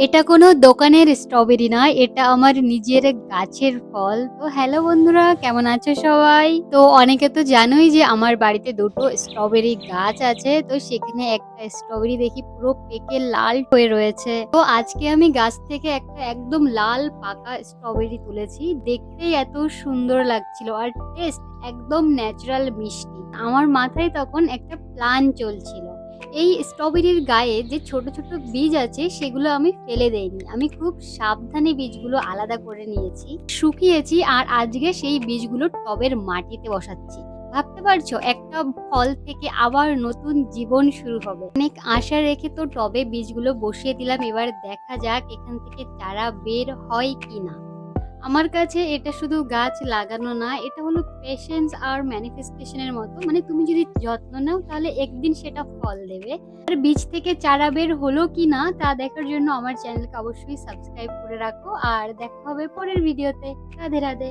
এটা কোনো দোকানের স্ট্রবেরি না, এটা আমার নিজের গাছের ফল। তো হ্যালো বন্ধুরা, কেমন আছো সবাই? তো অনেকে তো জানোই যে আমার বাড়িতে দুটো স্ট্রবেরি গাছ আছে। তো সেখানে একটা স্ট্রবেরি দেখি পুরো পেকে লাল হয়ে রয়েছে। তো আজকে আমি গাছ থেকে একটা একদম লাল পাকা স্ট্রবেরি তুলেছি। দেখতেই এত সুন্দর লাগছিল আর টেস্ট একদম ন্যাচারাল মিষ্টি। আমার মাথায় তখন একটা প্ল্যান চলছিল। এই স্ট্রবেরির গায়ে যে ছোট ছোট বীজ আছে সেগুলো আমি ফেলে দেইনি, আমি খুব সাবধানে বীজগুলো আলাদা করে নিয়েছি, শুকিয়েছি আর আজকে সেই বীজগুলো টবের মাটিতে বসাচ্ছি। ভাবতে পারছো, একটা ফল থেকে আবার নতুন জীবন শুরু হবে। অনেক আশা রেখে তো টবে বীজগুলো বসিয়ে দিলাম, এবার দেখা যাক এখান থেকে চারা বের হয় কিনা। আমার কাছে এটা শুধু গাছ লাগানো না, এটা হলো পেশেন্স আর ম্যানিফেস্টেশনের মতো। মানে তুমি যদি যত্ন নাও তাহলে একদিন সেটা ফল দেবে। আর বীজ থেকে চারা বের হলো কি না তা দেখার জন্য আমার চ্যানেলকে অবশ্যই সাবস্ক্রাইব করে রাখো। আর দেখা হবে পরের ভিডিওতে। রাধে রাধে।